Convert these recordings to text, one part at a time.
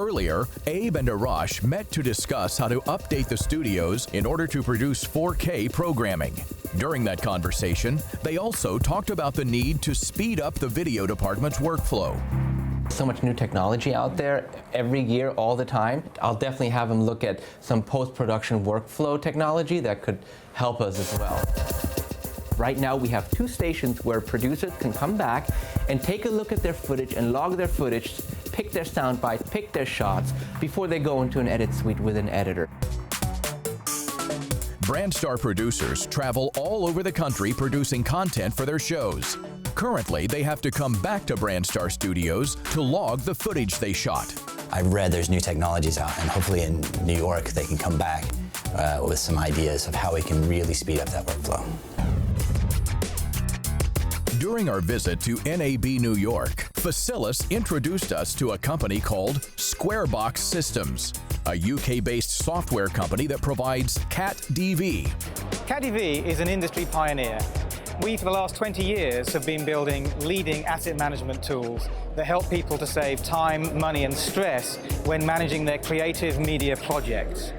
Earlier, Abe and Arash met to discuss how to update the studios in order to produce 4K programming. During that conversation, they also talked about the need to speed up the video department's workflow. So much new technology out there every year, all the time. I'll definitely have them look at some post-production workflow technology that could help us as well. Right now, we have 2 stations where producers can come back and take a look at their footage and log their footage, pick their sound bites, pick their shots before they go into an edit suite with an editor. BrandStar producers travel all over the country producing content for their shows. Currently, they have to come back to BrandStar studios to log the footage they shot. I've read there's new technologies out, and hopefully in New York they can come back with some ideas of how we can really speed up that workflow. During our visit to NAB New York, Facilis introduced us to a company called Squarebox Systems, a UK-based software company that provides CATDV. CATDV is an industry pioneer. We, for the last 20 years, have been building leading asset management tools that help people to save time, money, and stress when managing their creative media projects.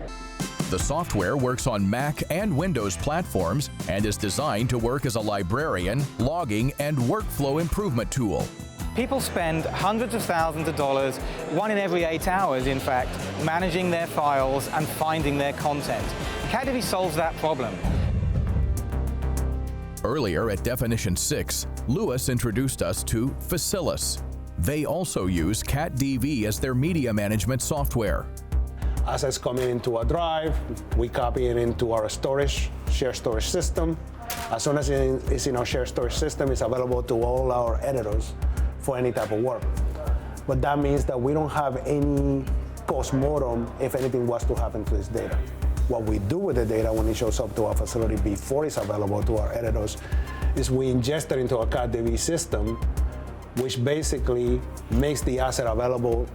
The software works on Mac and Windows platforms and is designed to work as a librarian, logging, and workflow improvement tool. People spend hundreds of thousands of dollars, 1 in every 8 hours, in fact, managing their files and finding their content. CATDV solves that problem. Earlier at Definition 6, Lewis introduced us to Facilis. They also use CATDV as their media management software. Assets coming into a drive, we copy it into our shared storage system. As soon as it's in our shared storage system, it's available to all our editors for any type of work. But that means that we don't have any postmortem if anything was to happen to this data. What we do with the data when it shows up to our facility before it's available to our editors is we ingest it into a CATDV system, which basically makes the asset available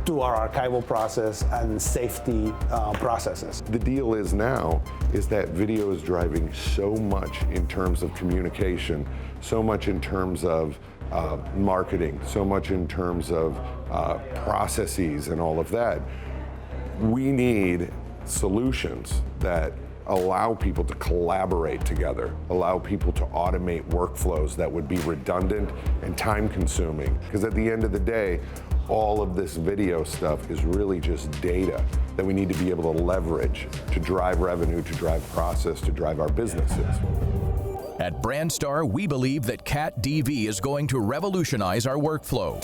to our archival process and safety processes. The deal is now is that video is driving so much in terms of communication, so much in terms of marketing, so much in terms of processes and all of that. We need solutions that allow people to collaborate together, allow people to automate workflows that would be redundant and time-consuming. Because at the end of the day, all of this video stuff is really just data that we need to be able to leverage to drive revenue, to drive process, to drive our businesses. At BransStar, we believe that CATDV is going to revolutionize our workflow.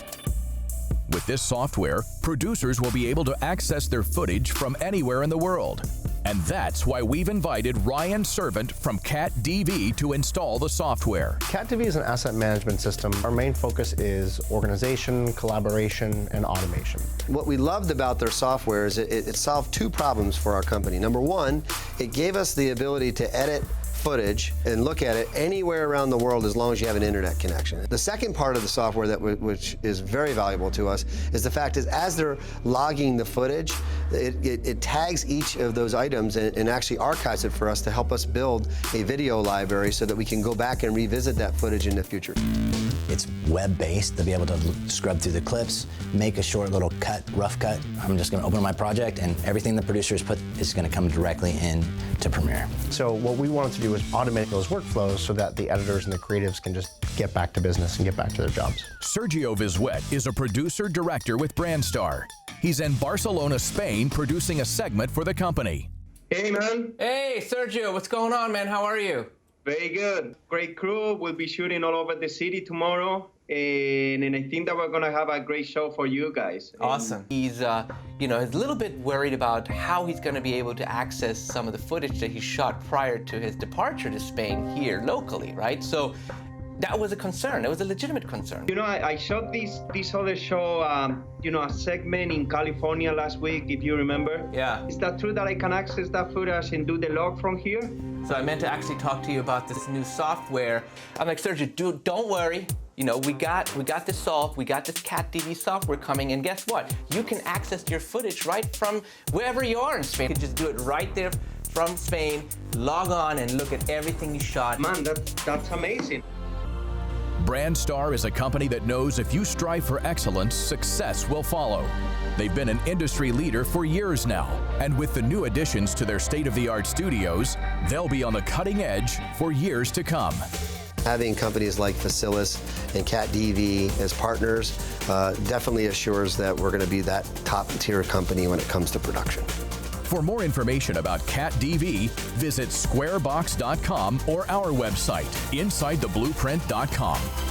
With this software, producers will be able to access their footage from anywhere in the world. And that's why we've invited Ryan Servant from CATDV to install the software. CATDV is an asset management system. Our main focus is organization, collaboration, and automation. What we loved about their software is it solved 2 problems for our company. Number 1, it gave us the ability to edit footage and look at it anywhere around the world as long as you have an internet connection. The second part of the software which is very valuable to us is the fact is as they're logging the footage, it tags each of those items and actually archives it for us to help us build a video library so that we can go back and revisit that footage in the future. It's web-based to be able to scrub through the clips, make a short little cut, rough cut. I'm just going to open my project and everything the producers put is going to come directly in to Premiere. So what we wanted to do is automate those workflows so that the editors and the creatives can just get back to business and get back to their jobs. Sergio Vizuet is a producer-director with BrandStar. He's in Barcelona, Spain, producing a segment for the company. Hey, man. Hey, Sergio, what's going on, man? How are you? Very good. Great crew. We'll be shooting all over the city tomorrow. And I think that we're going to have a great show for you guys. Awesome. He's, he's a little bit worried about how he's going to be able to access some of the footage that he shot prior to his departure to Spain here locally, right? So that was a concern. It was a legitimate concern. You know, I shot this other show, a segment in California last week, if you remember. Yeah. Is that true that I can access that footage and do the log from here? So I meant to actually talk to you about this new software. I'm like, Sergio, don't worry. We got this solved. We got this CATDV software coming, and guess what? You can access your footage right from wherever you are in Spain. You can just do it right there from Spain, log on and look at everything you shot. Man, that's amazing. BrandStar is a company that knows if you strive for excellence, success will follow. They've been an industry leader for years now, and with the new additions to their state-of-the-art studios, they'll be on the cutting edge for years to come. Having companies like Facilis and CATDV as partners definitely assures that we're going to be that top-tier company when it comes to production. For more information about CATDV, visit squarebox.com or our website, InsideTheBlueprint.com.